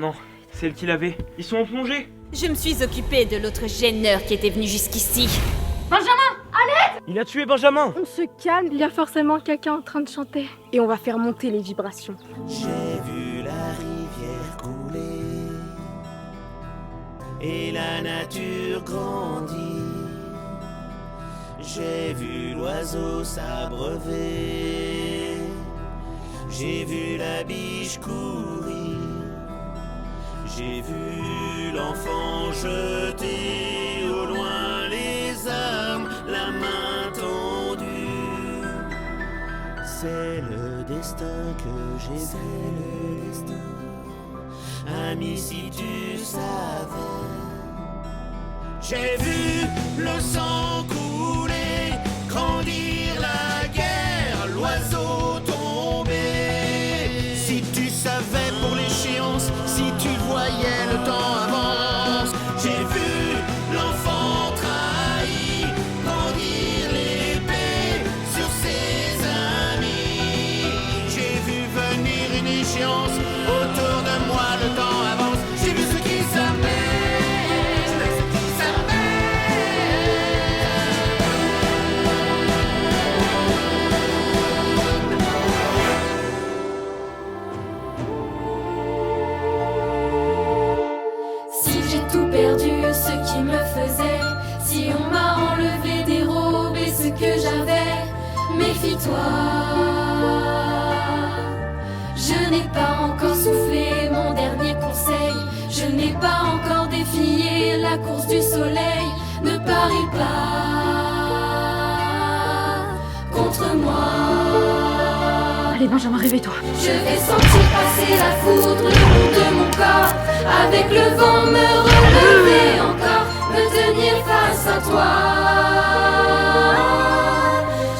non, c'est elle qui l'avait. Ils sont en plongée. Je me suis occupée de l'autre gêneur qui était venu jusqu'ici. Il a tué Benjamin. On se calme, il y a forcément quelqu'un en train de chanter. Et on va faire monter les vibrations. J'ai vu la rivière couler et la nature grandir. J'ai vu l'oiseau s'abreuver, j'ai vu la biche courir, j'ai vu l'enfant jeter au loin les armes, la main tendue. C'est le destin que j'ai vu, le destin. Ami, si tu savais, j'ai vu le sang couler, grandir la guerre, l'oiseau tomber. Si tu savais pour l'échéance, si tu voyais le temps avance, j'ai vu l'enfant trahi, grandir l'épée sur ses amis. J'ai vu venir une échéance, autour de moi le temps avance. J'ai vu ceux qui s'aiment, ceux qui s'aiment. Si j'ai tout perdu, ce qui me faisait, si on m'a enlevé, dérobé ce que j'avais, méfie-toi. Je n'ai pas encore soufflé mon dernier conseil, je n'ai pas encore défié la course du soleil. Ne parie pas contre moi. Allez Benjamin, réveille-toi. Je vais sentir passer la foudre le long de mon corps, avec le vent me relever encore, me tenir face à toi.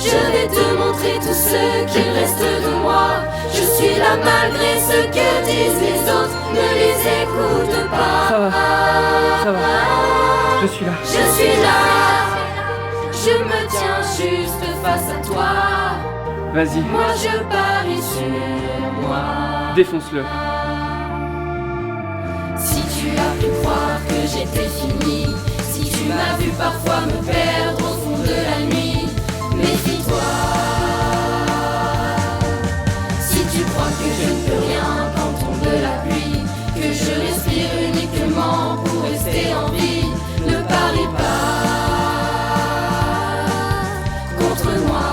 Je vais te montrer tout ce qu'il reste de moi. Je suis là malgré ce que disent les autres, ne les écoute pas. Ça va, je suis là. Je suis là, je me tiens juste face à toi. Vas-y, Moi je parie sur moi. défonce-le. Si tu as pu croire que j'étais fini, si tu m'as vu parfois me perdre au fond de la nuit, méfie-toi. Si tu crois que je ne peux rien quand tombe la pluie, que je respire uniquement pour rester en vie, ne parie pas contre moi.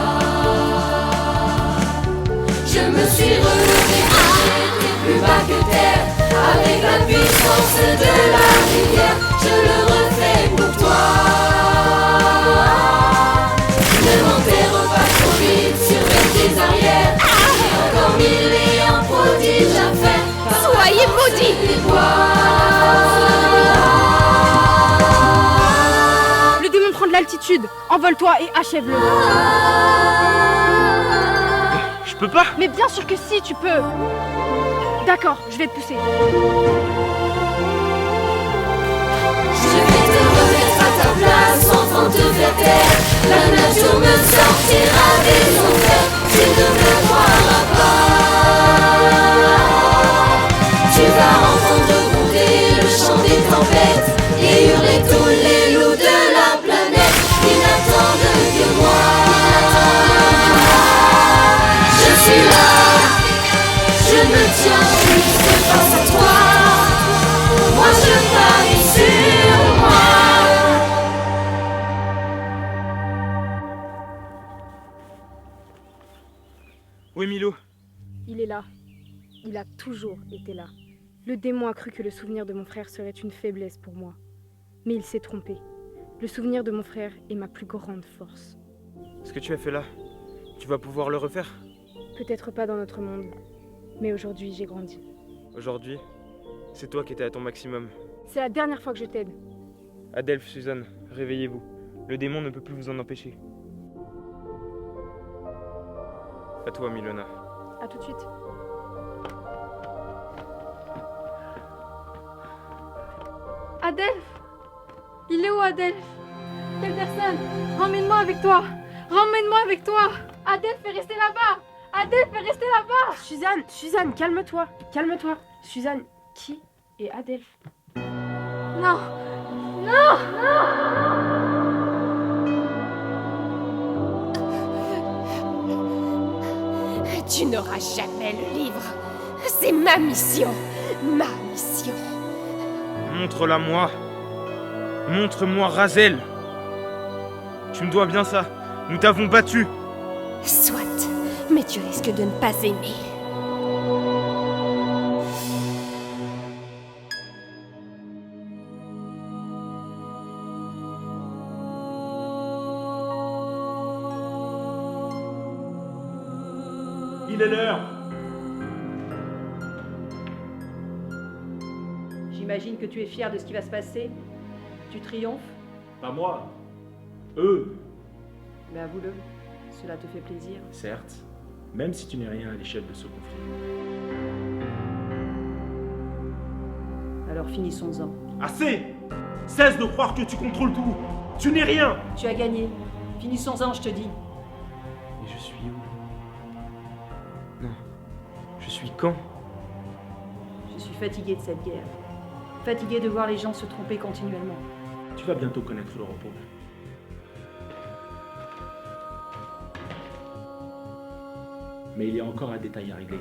Je me suis relevé quand j'étais plus bas que terre, avec la puissance de la rivière, je le refais pour toi. Ne m'enterre pas trop vite, surveille tes arrières, j'ai encore mille et un prodiges à faire. Soyez maudits! Le démon prend de l'altitude. Envole-toi et achève-le. Je peux pas. Mais bien sûr que si, tu peux. D'accord, je vais te pousser. Je vais te remettre à ta place, enfant de terre. La nature me sortira des enfers, tu ne me croiras pas. Tu vas entendre gronder le chant des tempêtes et hurler tous les loups de la planète qui n'attendent que moi. Je suis là, je me tiens juste face à toi. Moi je parie sur moi. Où est Milo? Il est là. Il a toujours été là. Le démon a cru que le souvenir de mon frère serait une faiblesse pour moi. Mais il s'est trompé. Le souvenir de mon frère est ma plus grande force. Ce que tu as fait là, tu vas pouvoir le refaire? Peut-être pas dans notre monde, mais aujourd'hui j'ai grandi. Aujourd'hui, c'est toi qui étais à ton maximum. C'est la dernière fois que je t'aide. Adelphes, Suzanne, réveillez-vous. Le démon ne peut plus vous en empêcher. À toi, Milona. À tout de suite. Adelphes! Il est où Adelphes? Quelle personne? Ramène-moi avec toi! Ramène-moi avec toi! Adelphes est resté là-bas! Adelphes est resté là-bas! Suzanne, calme-toi! Calme-toi! Suzanne, qui Et Adelph. Non! Non! Tu n'auras jamais le livre. C'est ma mission. Ma mission. Montre-la-moi. Montre-moi Razel. Tu me dois bien ça. Nous t'avons battu. Soit, mais tu risques de ne pas aimer. Il est l'heure. J'imagine que tu es fier de ce qui va se passer. Tu triomphes, Pas moi. Eux. mais avoue-le, cela te fait plaisir. Certes, même si tu n'es rien à l'échelle de ce conflit. Alors finissons-en. Assez! Cesse de croire que tu contrôles tout. Tu n'es rien. Tu as gagné. Finissons-en, je te dis. Et je suis où? Non. Je suis quand? Je suis fatigué de cette guerre. Fatigué de voir les gens se tromper continuellement. Tu vas bientôt connaître le repos. Mais il y a encore un détail à régler.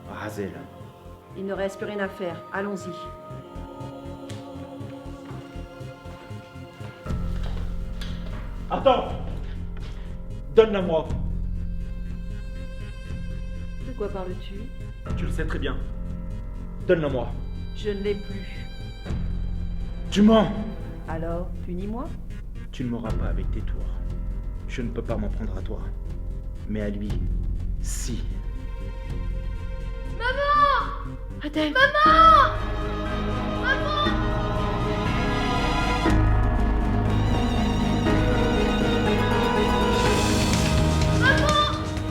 Razel. Il ne reste plus rien à faire. Allons-y. Attends! Donne-la-moi. De quoi parles-tu? Tu le sais très bien. Donne-la-moi. Je ne l'ai plus. Tu mens! Alors, punis-moi? Tu ne m'auras pas avec tes tours. Je ne peux pas m'en prendre à toi. Mais à lui, si. Adelph.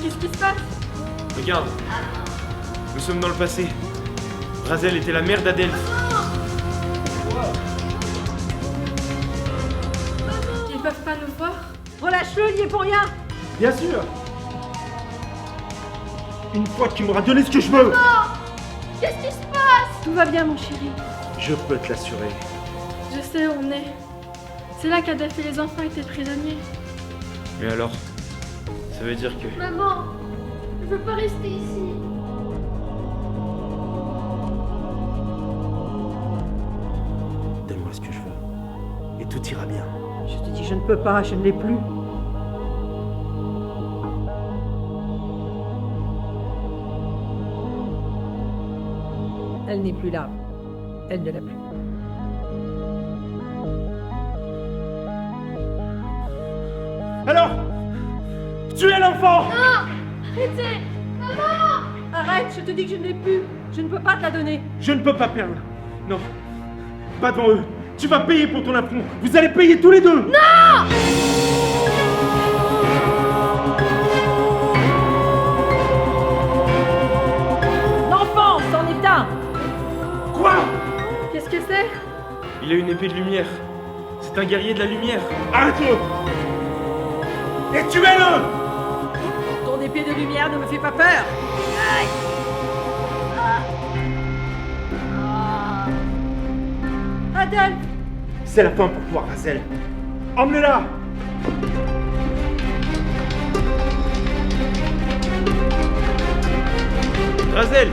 Qu'est-ce qui se passe? Regarde. Nous sommes dans le passé. Razel était la mère d'Adelph. Ils peuvent pas nous voir? Relâche-le, il n'y est pour rien! Bien sûr! Une fois que tu m'auras donné ce que je veux, Qu'est-ce qui se passe? Tout va bien, mon chéri. je peux te l'assurer. Je sais où on est. C'est là qu'Adelph et les enfants étaient prisonniers. Mais alors? Ça veut dire que... Maman, je veux pas rester ici. Donne-moi ce que je veux. Et tout ira bien. Je te dis, je ne peux pas, je ne l'ai plus. Elle n'est plus là. Elle ne l'a plus. Alors, tu es l'enfant! Arrêtez! Arrête, je te dis que je ne l'ai plus. Je ne peux pas te la donner. Je ne peux pas perdre. Non. Pas devant eux. Tu vas payer pour ton affront. Vous allez payer tous les deux. Non! L'enfant s'en est un. Quoi? Qu'est-ce que c'est? Il a une épée de lumière. C'est un guerrier de la lumière. Arrête-le! Et tuez-le! Ton épée de lumière ne me fait pas peur. Adelph! C'est la fin pour toi, Razel. Emmenez-la! Razel!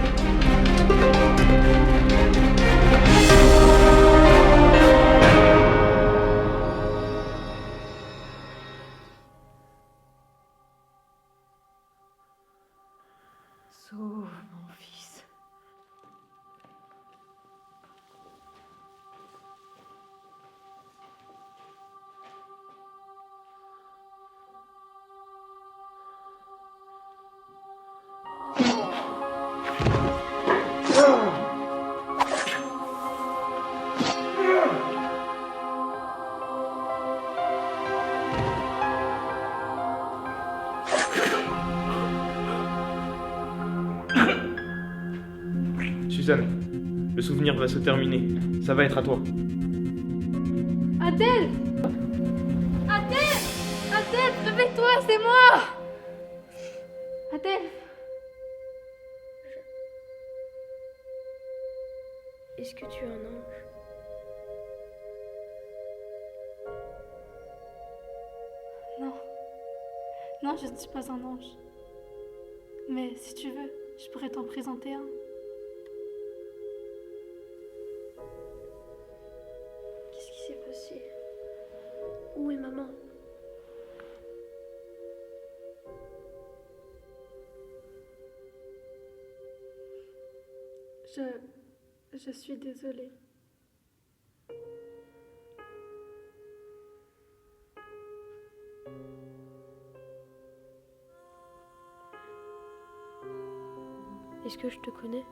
Sauve mon fils. Suzanne, le souvenir va se terminer. Ça va être à toi. Adelph! Adelph! Adelph, réveille-toi, c'est moi! Adelph! Est-ce que tu es un ange? Non. Non, je ne suis pas un ange. Mais si tu veux, je pourrais t'en présenter un. Qu'est-ce qui s'est passé? Où est maman? Je suis désolée. Est-ce que je te connais?